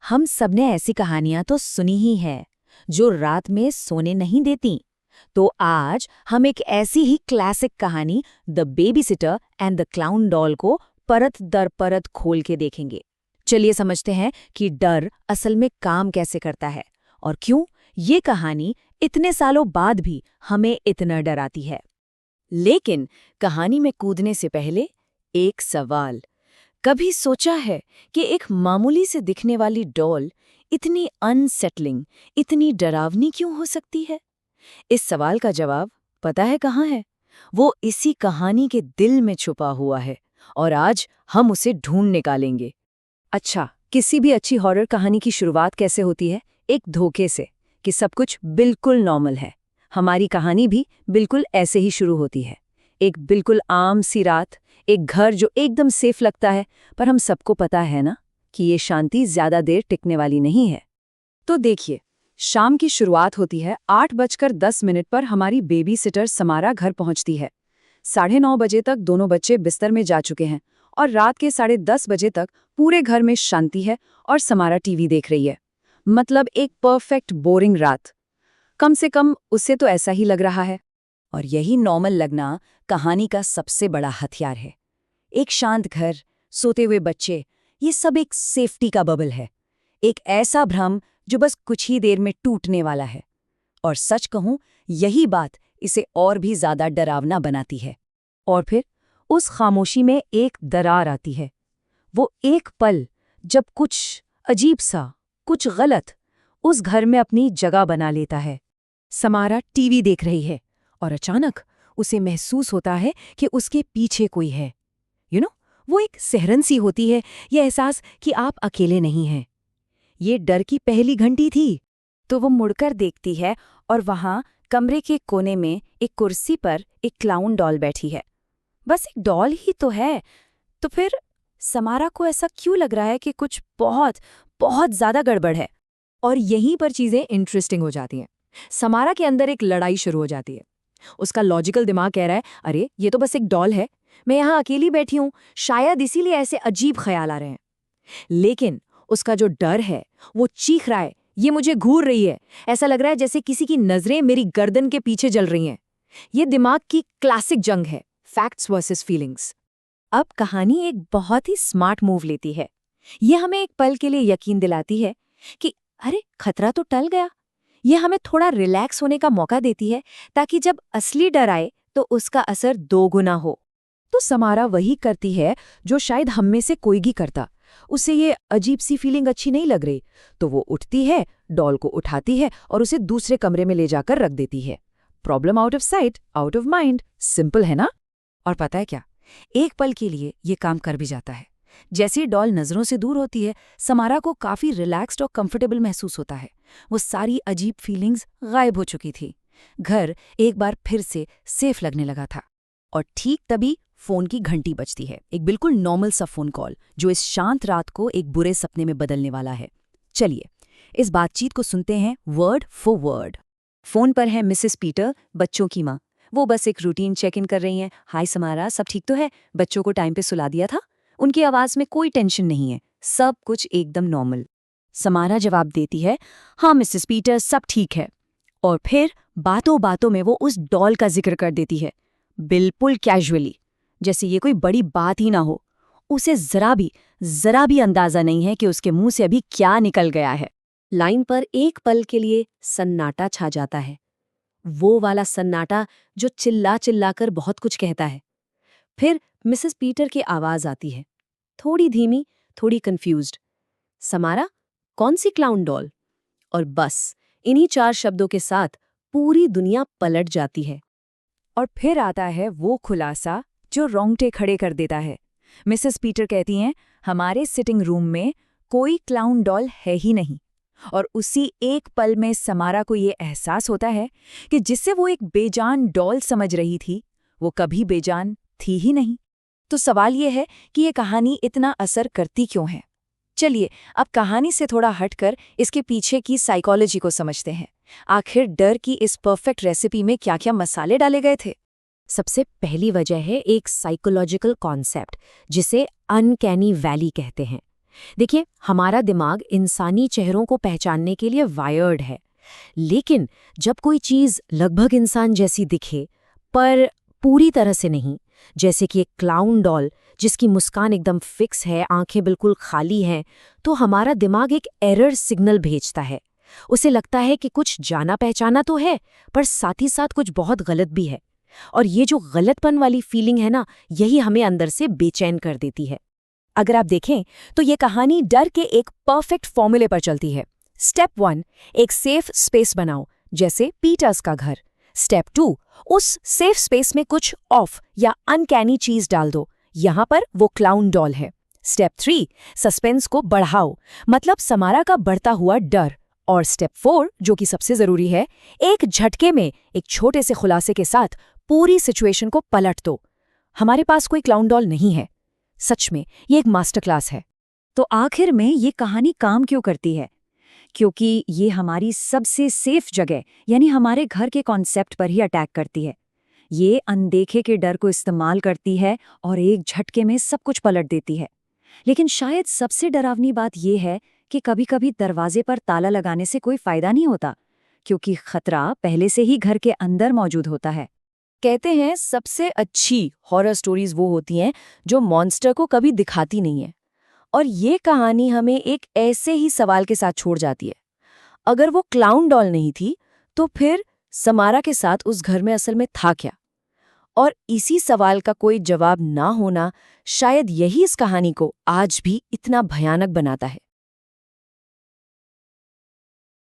हम सबने ऐसी कहानियां तो सुनी ही है जो रात में सोने नहीं देती। तो आज हम एक ऐसी ही क्लासिक कहानी the baby sitter and the clown doll को परत दर परत खोल के देखेंगे। चलिए समझते हैं कि डर असल में काम कैसे करता है और क्यों ये कहानी इतने सालों बाद भी हमें इतना डराती है। लेकिन कहानी में कूदने से पहले एक सवाल। कभी सोचा है कि एक मामूली से दिखने वाली डॉल इतनी अनसेटलिंग, इतनी डरावनी क्यों हो सकती है? इस सवाल का जवाब पता है कहाँ है? वो इसी कहानी के दिल में छुपा हुआ है और आज हम उसे ढूंढ निकालेंगे। अच्छा, किसी भी अच्छी हॉरर कहानी की शुरुआत कैसे होती है? एक धोखे से कि सब कुछ बिल्कुल नॉर्मल है। हमारी कहानी भी बिल्कुल ऐसे ही शुरू होती है। एक बिल्कुल आम सी रात, एक घर जो एकदम सेफ लगता है, पर हम सबको पता है ना कि ये शांति ज्यादा देर टिकने वाली नहीं है। तो देखिए, शाम की शुरुआत होती है। 8:10 पर हमारी बेबी सिटर समारा घर पहुंचती है। 9:30 बजे तक दोनों बच्चे बिस्तर में जा चुके हैं और रात के 10:30 बजे तक पूरे घर में शांति है और समारा टीवी देख रही है। मतलब एक परफेक्ट बोरिंग रात। कम से कम उससे तो ऐसा ही लग रहा है। और यही नॉर्मल लगना कहानी का सबसे बड़ा हथियार है। एक शांत घर, सोते हुए बच्चे, ये सब एक सेफ्टी का बबल है। एक ऐसा भ्रम जो बस कुछ ही देर में टूटने वाला है। और सच कहूं, यही बात इसे और भी ज्यादा डरावना बनाती है। और फिर उस खामोशी में एक दरार आती है। वो एक पल जब कुछ अजीब सा, कुछ गलत उस घर में अपनी जगह बना लेता है। समारा टीवी देख रही है और अचानक उसे महसूस होता है कि उसके पीछे कोई है। वो एक सिहरन सी होती है, ये एहसास कि आप अकेले नहीं हैं। ये डर की पहली घंटी थी। तो वो मुड़कर देखती है और वहां कमरे के कोने में एक कुर्सी पर एक क्लाउन डॉल बैठी है। बस एक डॉल ही तो है। तो फिर समारा को ऐसा क्यों लग रहा है कि कुछ बहुत बहुत ज्यादा गड़बड़ है? और यहीं पर चीजें इंटरेस्टिंग हो जाती हैं। समारा के अंदर एक लड़ाई शुरू हो जाती है। उसका लॉजिकल दिमाग कह रहा है, अरे ये तो बस एक डॉल है, मैं यहाँ अकेली बैठी हूँ, शायद इसीलिए ऐसे अजीब ख्याल आ रहे हैं। लेकिन उसका जो डर है वो चीख रहा है, ये मुझे घूर रही है। ऐसा लग रहा है जैसे किसी की नजरें मेरी गर्दन के पीछे जल रही हैं। ये दिमाग की क्लासिक जंग है, फैक्ट्स वर्सेस फीलिंग्स। अब कहानी एक बहुत ही स्मार्ट मूव लेती है। ये हमें एक पल के लिए यकीन दिलाती है कि अरे खतरा तो टल गया। ये हमें थोड़ा रिलैक्स होने का मौका देती है ताकि जब असली डर आए तो उसका असर 2 गुना हो। तो समारा वही करती है जो शायद हम में से कोई भी करता। उसे ये अजीब सी फीलिंग अच्छी नहीं लग रही, तो वो उठती है, डॉल को उठाती है और उसे दूसरे कमरे में ले जाकर रख देती है। Problem out of site, out of mind. Simple है ना? और पता है क्या, एक पल के लिए ये काम कर भी जाता है। जैसे ही डॉल नजरों से दूर होती है, समारा को काफी रिलैक्स्ड और कंफर्टेबल महसूस होता है। वो सारी अजीब फीलिंग्स गायब हो चुकी थी। घर एक बार फिर से सेफ लगने लगा था। और ठीक तभी फोन की घंटी बजती है। एक बिल्कुल नॉर्मल सा फोन कॉल जो इस शांत रात को एक बुरे सपने में बदलने वाला है। चलिए इस बातचीत को सुनते हैं वर्ड फॉर वर्ड। फोन पर है मिसेस पीटर, बच्चों की माँ। वो बस एक रूटीन चेक इन कर रही हैं। हाय समारा, सब ठीक तो है? बच्चों को टाइम पे सुला दिया था? उनकी आवाज में कोई टेंशन नहीं है, सब कुछ एकदम नॉर्मल। समारा जवाब देती है, हाँ मिसेस पीटर, सब ठीक है। और फिर बातों बातों में वो उस डॉल का जिक्र कर देती है, बिल्कुल कैजुअली, जैसे ये कोई बड़ी बात ही ना हो। उसे जरा भी अंदाजा नहीं है कि उसके मुंह से अभी क्या निकल गया है। लाइन पर एक पल के लिए सन्नाटा छा जाता है। वो वाला सन्नाटा जो चिल्ला चिल्ला कर बहुत कुछ कहता है। फिर मिसेस पीटर की आवाज आती है, थोड़ी धीमी, थोड़ी कंफ्यूज्ड, समारा, कौन सी क्लाउन डॉल? और बस इन्हीं 4 शब्दों के साथ पूरी दुनिया पलट जाती है। और फिर आता है वो खुलासा जो रोंगटे खड़े कर देता है। मिसेस पीटर कहती हैं, हमारे सिटिंग रूम में कोई क्लाउन डॉल है ही नहीं। और उसी एक पल में समारा को ये एहसास होता है कि जिससे वो एक बेजान डॉल समझ रही थी, वो कभी बेजान थी ही नहीं। तो सवाल ये है कि ये कहानी इतना असर करती क्यों है? चलिए अब कहानी से थोड़ा हटकर इसके पीछे की साइकोलॉजी को समझते हैं। आखिर डर की इस परफेक्ट रेसिपी में क्या क्या मसाले डाले गए थे? सबसे पहली वजह है एक साइकोलॉजिकल कॉन्सेप्ट जिसे अनकैनी वैली कहते हैं। देखिए, हमारा दिमाग इंसानी चेहरों को पहचानने के लिए वायर्ड है। लेकिन जब कोई चीज़ लगभग इंसान जैसी दिखे, पर पूरी तरह से नहीं, जैसे कि एक क्लाउन डॉल जिसकी मुस्कान एकदम फिक्स है, आंखें बिल्कुल खाली हैं, तो हमारा दिमाग एक एरर सिग्नल भेजता है। उसे लगता है कि कुछ जाना पहचाना तो है, पर साथ ही साथ कुछ बहुत गलत भी है। और ये जो गलतपन वाली फीलिंग है ना, यही हमें अंदर से बेचैन कर देती है। अगर आप देखें तो ये कहानी डर के एक परफेक्ट फॉर्मूले पर चलती है। स्टेप 1, एक सेफ स्पेस बनाओ, जैसे पीटर्स का घर। स्टेप 2, उस सेफ स्पेस में कुछ ऑफ या अनकैनी चीज डाल दो, यहां पर वो क्लाउन डॉल है। स्टेप 3, सस्पेंस को बढ़ाओ, मतलब समारा का बढ़ता हुआ डर। और स्टेप 4, जो कि सबसे जरूरी है, एक झटके में एक छोटे से खुलासे के साथ पूरी सिचुएशन को पलट दो। हमारे पास कोई क्लाउन डॉल नहीं है। सच में ये एक मास्टर क्लास है। तो आखिर में ये कहानी काम क्यों करती है? क्योंकि ये हमारी सबसे सेफ जगह यानी हमारे घर के कॉन्सेप्ट पर ही अटैक करती है। ये अनदेखे के डर को इस्तेमाल करती है और एक झटके में सब कुछ पलट देती है। लेकिन शायद सबसे डरावनी बात यह है कि कभी-कभी दरवाजे पर ताला लगाने से कोई फायदा नहीं होता, क्योंकि खतरा पहले से ही घर के अंदर मौजूद होता है। कहते हैं सबसे अच्छी हॉरर स्टोरीज वो होती हैं जो मॉन्स्टर को कभी दिखाती नहीं है। और ये कहानी हमें एक ऐसे ही सवाल के साथ छोड़ जाती है। अगर वो क्लाउन डॉल नहीं थी, तो फिर समारा के साथ उस घर में असल में था क्या? और इसी सवाल का कोई जवाब ना होना शायद यही इस कहानी को आज भी इतना भयानक बनाता है।